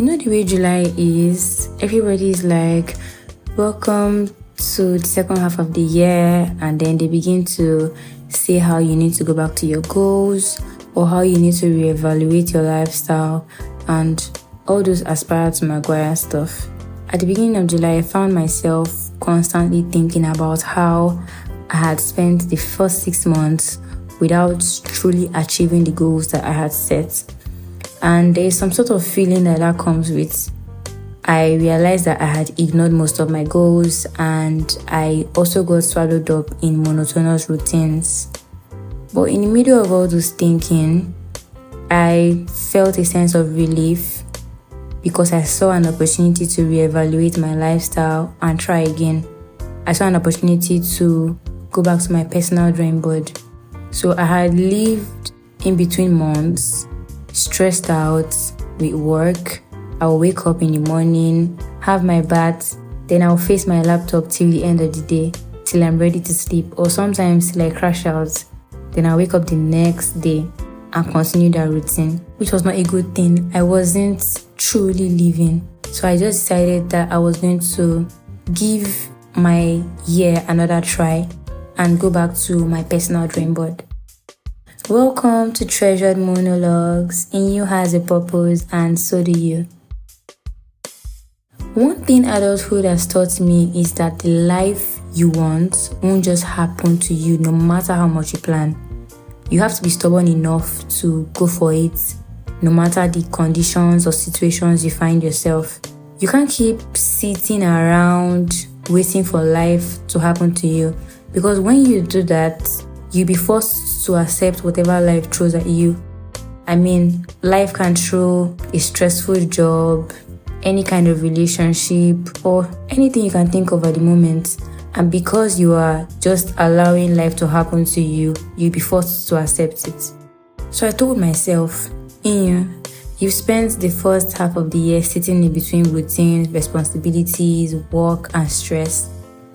You know the way July is, everybody's like, welcome to the second half of the year, and then they begin to say how you need to go back to your goals or how you need to reevaluate your lifestyle and all those aspire to Maguire stuff. At the beginning of July, I found myself constantly thinking about how I had spent the first 6 months without truly achieving the goals that I had set. And there is some sort of feeling that comes with. I realized that I had ignored most of my goals, and I also got swallowed up in monotonous routines. But in the middle of all those thinking, I felt a sense of relief because I saw an opportunity to reevaluate my lifestyle and try again. I saw an opportunity to go back to my personal drawing board. So I had lived in between months, stressed out with work. I'll wake up in the morning, have my bath, then I'll face my laptop till the end of the day, till I'm ready to sleep, or sometimes till I crash out. Then I'll wake up the next day and continue that routine, which was not a good thing. I wasn't truly living. So I just decided that I was going to give my year another try and go back to my personal dream board. Welcome to Treasured Monologues. In you has a purpose, and so do you. One thing adulthood has taught me is that the life you want won't just happen to you no matter how much you plan. You have to be stubborn enough to go for it, no matter the conditions or situations you find yourself. You can't keep sitting around waiting for life to happen to you, because when you do that, you'll be forced to accept whatever life throws at you. I mean, life can throw a stressful job, any kind of relationship, or anything you can think of at the moment. And because you are just allowing life to happen to you, you'll be forced to accept it. So I told myself, you've spent the first half of the year sitting in between routines, responsibilities, work, and stress.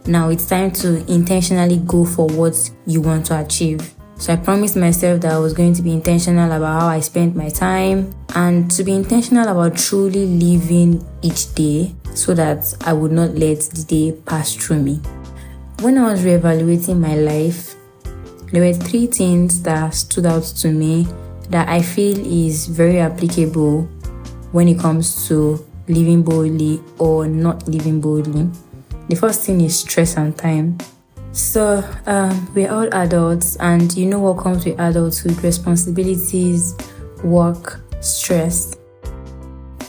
Now it's time to intentionally go for what you want to achieve. So I promised myself that I was going to be intentional about how I spent my time and to be intentional about truly living each day so that I would not let the day pass through me. When I was reevaluating my life, there were 3 things that stood out to me that I feel is very applicable when it comes to living boldly or not living boldly. The first thing is stress and time. So we're all adults, and you know what comes with adulthood: responsibilities, work, stress.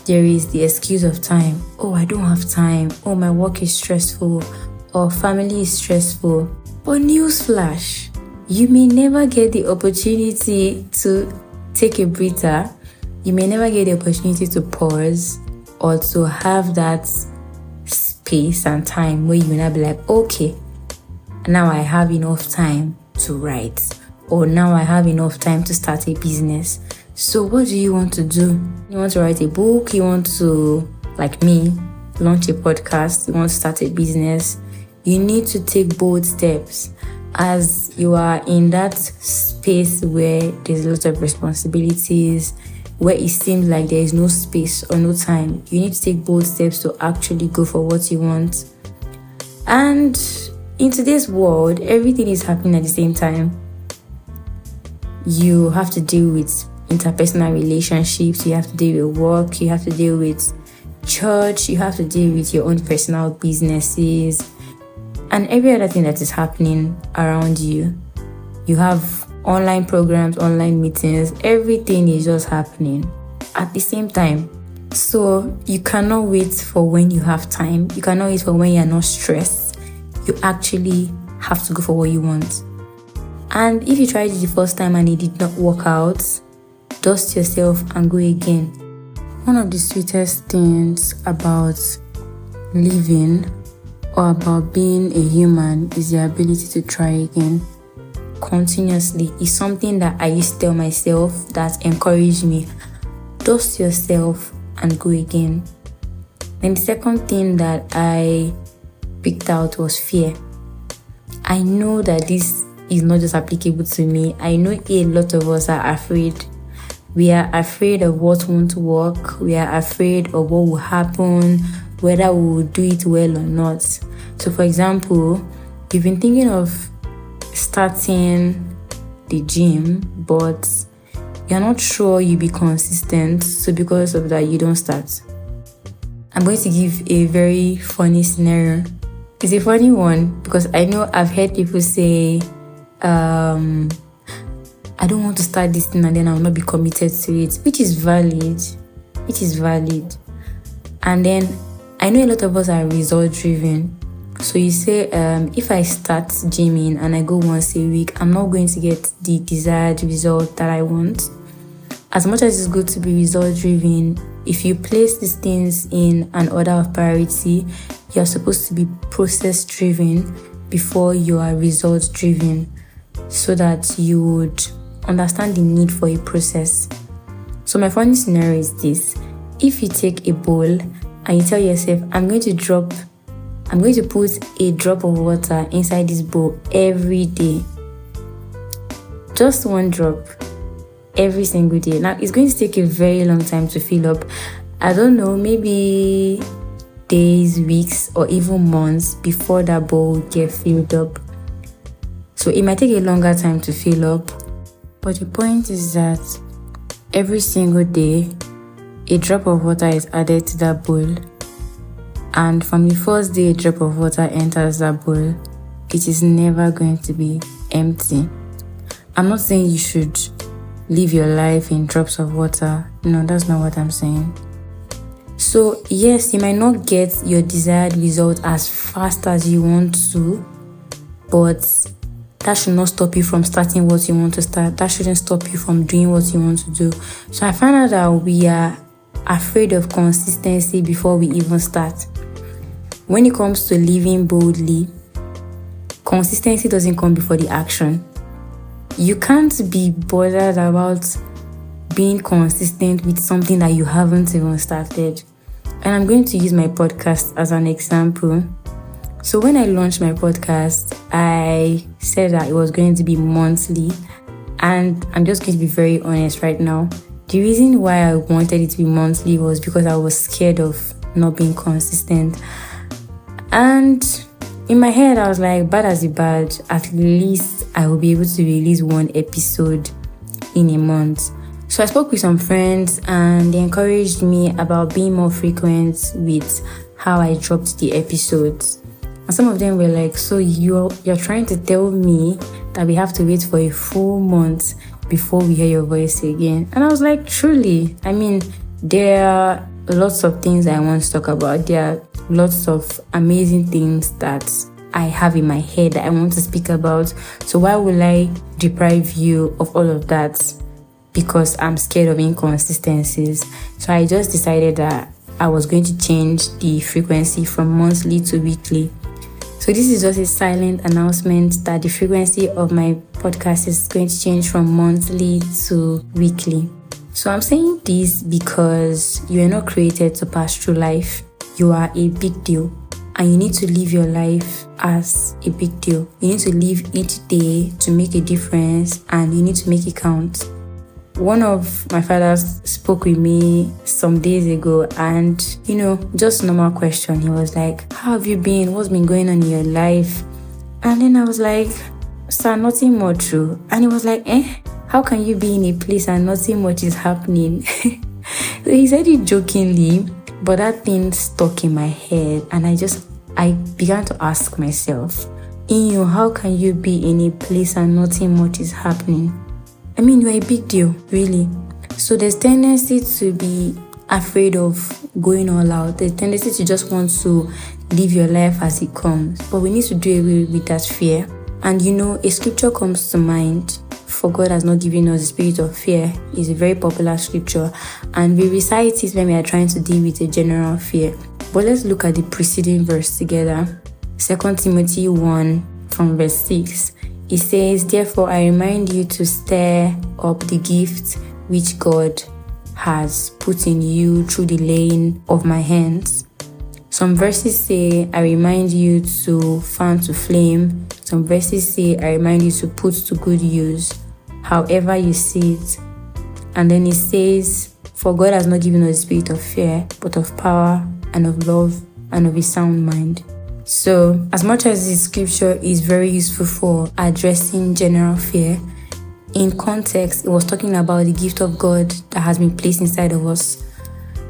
There is the excuse of time. Oh, I don't have time. Oh, my work is stressful. Or family is stressful. But newsflash, you may never get the opportunity to take a breather. You may never get the opportunity to pause or to have that space and time where you will not be like, okay, now I have enough time to write, or now I have enough time to start a business. So what do you want to do? You want to write a book? You want to, like me, launch a podcast? You want to start a business? You need to take bold steps. As you are in that space where there's a lot of responsibilities, where it seems like there is no space or no time, you need to take bold steps to actually go for what you want. And in today's world, everything is happening at the same time. You have to deal with interpersonal relationships, you have to deal with work, you have to deal with church, you have to deal with your own personal businesses, and every other thing that is happening around you. You have online programs, online meetings, everything is just happening at the same time. So you cannot wait for when you have time. You cannot wait for when you're not stressed. You actually have to go for what you want. And if you tried it the first time and it did not work out, dust yourself and go again. One of the sweetest things about living or about being a human is the ability to try again continuously. Is something that I used to tell myself that encouraged me. Dust yourself and go again. Then the second thing that I picked out was fear. I know that this is not just applicable to me. I know a lot of us are afraid. We are afraid of what won't work. We are afraid of what will happen, whether we will do it well or not. So for example, you've been thinking of starting the gym, but you're not sure you'll be consistent. So because of that, you don't start. I'm going to give a very funny scenario. It's a funny one because I know I've heard people say, I don't want to start this thing and then I will not be committed to it, which is valid. And then I know a lot of us are result driven. So you say, if I start gymming and I go once a week, I'm not going to get the desired result that I want. As much as it's good to be result driven, if you place these things in an order of priority, you're supposed to be process driven before you are result driven, so that you would understand the need for a process. So my funny scenario is this: if you take a bowl and you tell yourself, I'm going to put a drop of water inside this bowl every day, just one drop every single day. Now it's going to take a very long time to fill up. I don't know, maybe days, weeks, or even months before that bowl will get filled up. So it might take a longer time to fill up. But the point is that every single day, a drop of water is added to that bowl. And from the first day a drop of water enters that bowl, it is never going to be empty. I'm not saying you should live your life in drops of water. No, that's not what I'm saying. So yes, you might not get your desired result as fast as you want to, but that should not stop you from starting what you want to start. That shouldn't stop you from doing what you want to do. So I find out that we are afraid of consistency before we even start. When it comes to living boldly, consistency doesn't come before the action. You can't be bothered about being consistent with something that you haven't even started. And I'm going to use my podcast as an example. So when I launched my podcast, I said that it was going to be monthly. And I'm just going to be very honest right now. The reason why I wanted it to be monthly was because I was scared of not being consistent. And in my head, I was like, bad as a bad, at least I will be able to release one episode in a month. So I spoke with some friends and they encouraged me about being more frequent with how I dropped the episodes. And some of them were like, so you're trying to tell me that we have to wait for a full month before we hear your voice again? And I was like, truly, I mean, there are lots of things I want to talk about. There are lots of amazing things that I have in my head that I want to speak about. So why will I deprive you of all of that because I'm scared of inconsistencies? So I just decided that I was going to change the frequency from monthly to weekly. So this is just a silent announcement that the frequency of my podcast is going to change from monthly to weekly. So I'm saying this because you are not created to pass through life. You are a big deal. And you need to live your life as a big deal. You need to live each day to make a difference, and you need to make it count. One of my fathers spoke with me some days ago, and just normal question. He was like, how have you been? What's been going on in your life? And then I was like, sir, nothing much. And he was like, how can you be in a place and nothing much is happening? So he said it jokingly, but that thing stuck in my head, and I began to ask myself, how can you be in a place and nothing much is happening? I mean, you're a big deal, really. So there's tendency to be afraid of going all out. There's tendency to just want to live your life as it comes. But we need to do away with that fear. And a scripture comes to mind. For God has not given us the spirit of fear. It's a very popular scripture. And we recite it when we are trying to deal with a general fear. But let's look at the preceding verse together. 2 Timothy 1 from verse 6. It says, therefore I remind you to stir up the gift which God has put in you through the laying of my hands. Some verses say, I remind you to fan to flame. Some verses say, I remind you to put to good use. However you see it. And then it says, for God has not given us a spirit of fear, but of power and of love and of a sound mind. So, as much as this scripture is very useful for addressing general fear, in context, it was talking about the gift of God that has been placed inside of us.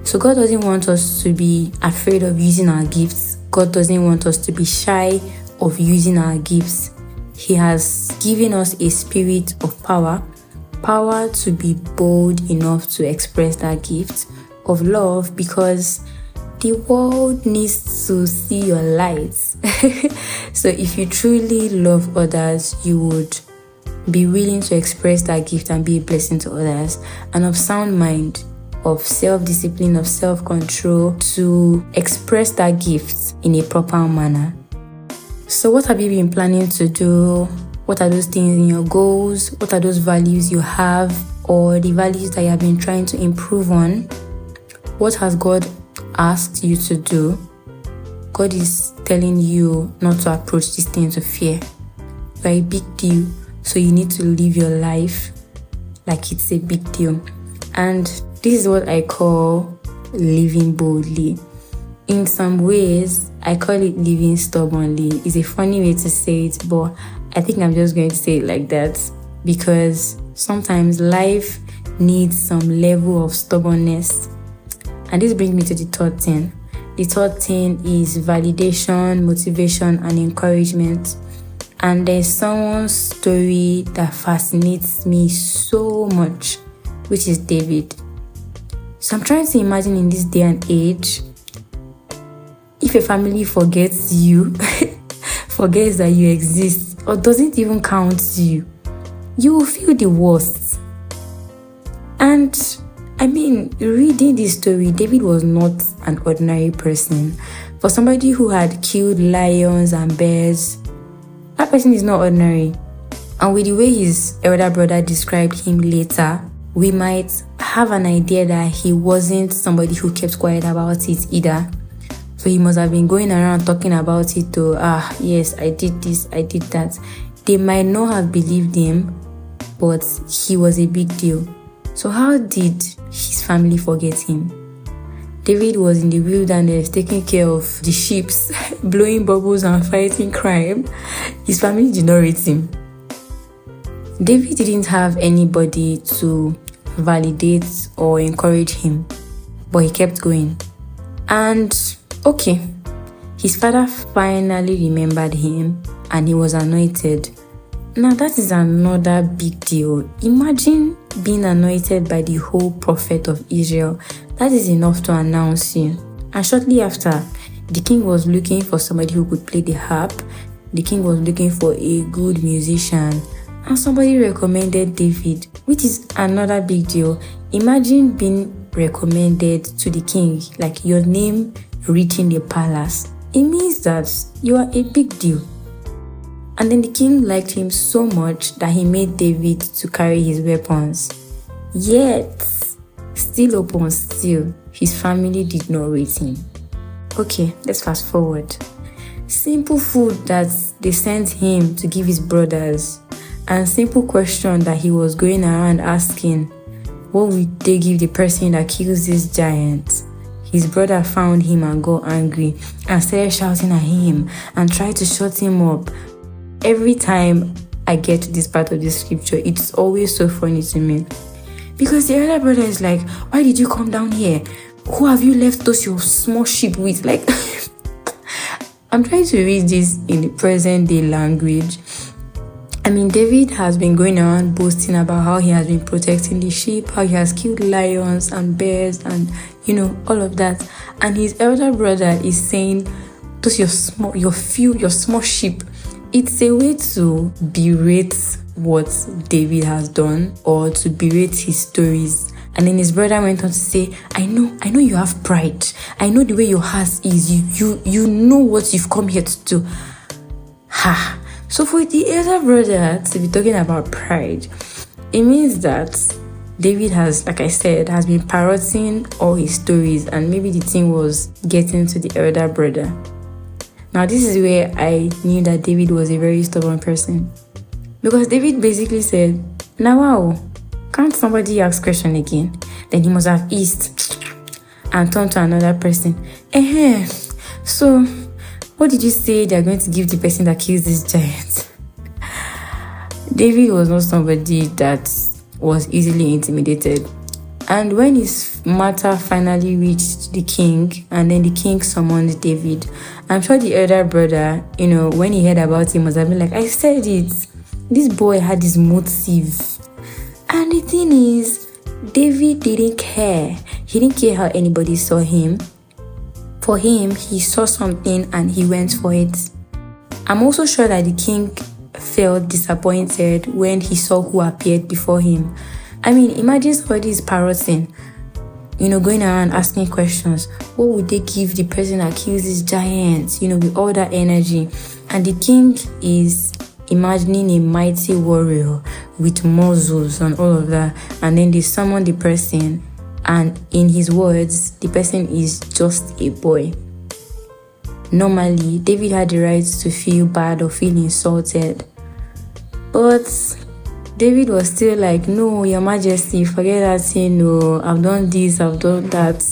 So God doesn't want us to be afraid of using our gifts. God doesn't want us to be shy of using our gifts. He has given us a spirit of power to be bold enough to express that gift, of love, because the world needs to see your light. So if you truly love others, you would be willing to express that gift and be a blessing to others. And of sound mind, of self-discipline, of self-control, to express that gift in a proper manner. So what have you been planning to do? What are those things in your goals? What are those values you have, or the values that you have been trying to improve on? What has God asked you to do? God is telling you not to approach these things with fear. You are a big deal, so you need to live your life like it's a big deal. And this is what I call living boldly. In some ways, I call it living stubbornly. It's a funny way to say it, but I think I'm just going to say it like that, because sometimes life needs some level of stubbornness. And this brings me to the third thing. The third thing is validation, motivation, and encouragement. And there's someone's story that fascinates me so much, which is David. So I'm trying to imagine in this day and age, if a family forgets you, forgets that you exist, or doesn't even count you, you will feel the worst. And I mean, reading this story, David was not an ordinary person. For somebody who had killed lions and bears, that person is not ordinary. And with the way his elder brother described him later, we might have an idea that he wasn't somebody who kept quiet about it either. So he must have been going around talking about it to, yes, I did this, I did that. They might not have believed him, but he was a big deal. So how did his family forget him? David was in the wilderness taking care of the sheep, blowing bubbles and fighting crime. His family did not rate him. David didn't have anybody to validate or encourage him, but he kept going. And okay, his father finally remembered him and he was anointed. Now that is another big deal. Imagine being anointed by the whole prophet of Israel. That is enough to announce you. And shortly after, the king was looking for somebody who could play the harp. The king was looking for a good musician. And somebody recommended David, which is another big deal. Imagine being recommended to the king, like your name reaching the palace. It means that you are a big deal. And then the king liked him so much that he made David to carry his weapons. Yet, still upon still, his family did not rate him. Okay, let's fast forward. Simple food that they sent him to give his brothers, and simple question that he was going around asking, what would they give the person that kills this giant? His brother found him and got angry and started shouting at him and tried to shut him up. Every time I get to this part of the scripture, it's always so funny to me. Because the elder brother is like, why did you come down here? Who have you left those your small sheep with? Like, I'm trying to read this in the present day language. I mean, David has been going around boasting about how he has been protecting the sheep, how he has killed lions and bears and, all of that. And his elder brother is saying, those your small sheep. It's a way to berate what David has done or to berate his stories. And then his brother went on to say, I know you have pride. I know the way your heart is. You know what you've come here to do. Ha! So for the elder brother to be talking about pride, it means that David has, like I said, has been parroting all his stories, and maybe the thing was getting to the elder brother. Now, this is where I knew that David was a very stubborn person. Because David basically said, now wow, Can't somebody ask question again? Then he must have eased and turned to another person. So what did you say they're going to give the person that kills this giant? David was not somebody that was easily intimidated. And when his matter finally reached the king, and then the king summoned David, I'm sure the elder brother, when he heard about him, must have been like, I said it. This boy had his motive. And the thing is, David didn't care. He didn't care how anybody saw him. For him, he saw something and he went for it. I'm also sure that the king felt disappointed when he saw who appeared before him. I mean, imagine somebody is parroting, going around asking questions. What would they give the person that kills this giant, with all that energy? And the king is imagining a mighty warrior with muscles and all of that. And then they summon the person, and in his words, the person is just a boy. Normally, David had the right to feel bad or feel insulted. But David was still like, no, your majesty, forget that thing. No, I've done this, I've done that.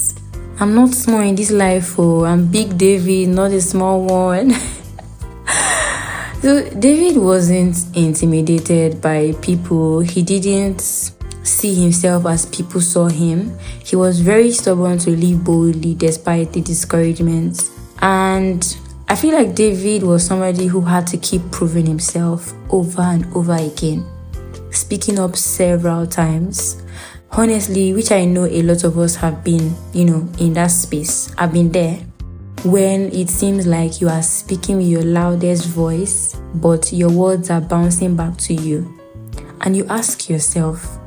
I'm not small in this life. I'm big David, not a small one. So David wasn't intimidated by people. He didn't see himself as people saw him. He was very stubborn to live boldly despite the discouragements. And I feel like David was somebody who had to keep proving himself over and over again, speaking up several times. Honestly, which I know a lot of us have been, in that space. I've been there. When it seems like you are speaking with your loudest voice, but your words are bouncing back to you. And you ask yourself,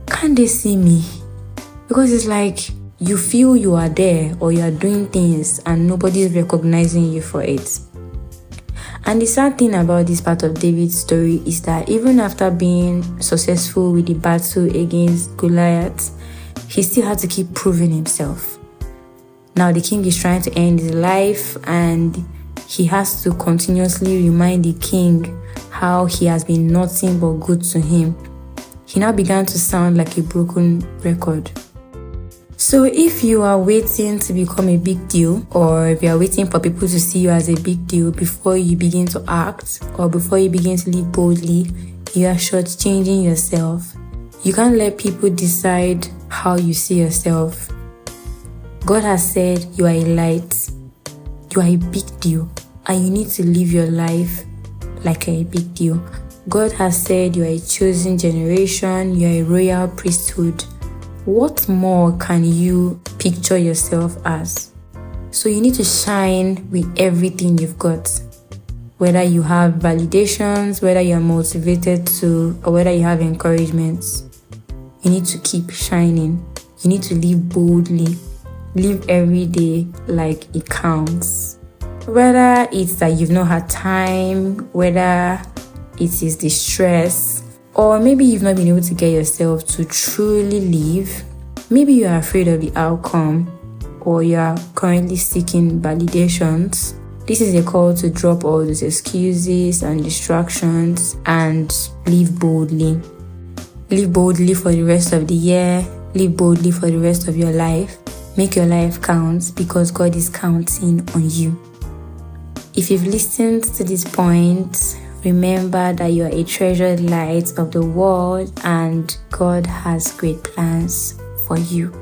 can they see me? Because it's like you feel you are there or you are doing things and nobody is recognizing you for it. And the sad thing about this part of David's story is that even after being successful with the battle against Goliath, he still had to keep proving himself. Now the king is trying to end his life, and he has to continuously remind the king how he has been nothing but good to him. He now began to sound like a broken record. So if you are waiting to become a big deal, or if you are waiting for people to see you as a big deal before you begin to act, or before you begin to live boldly, you are shortchanging yourself. You can't let people decide how you see yourself. God has said you are a light, you are a big deal, and you need to live your life like a big deal. God has said you are a chosen generation, you are a royal priesthood. What more can you picture yourself as? So you need to shine with everything you've got. Whether you have validations, whether you are motivated to, or whether you have encouragements, you need to keep shining. You need to live boldly. Live every day like it counts. Whether it's that you've not had time, whether it is the stress, or maybe you've not been able to get yourself to truly live. Maybe you are afraid of the outcome, or you are currently seeking validations. This is a call to drop all those excuses and distractions and live boldly. Live boldly for the rest of the year. Live boldly for the rest of your life. Make your life count, because God is counting on you. If you've listened to this point, remember that you are a treasured light of the world, and God has great plans for you.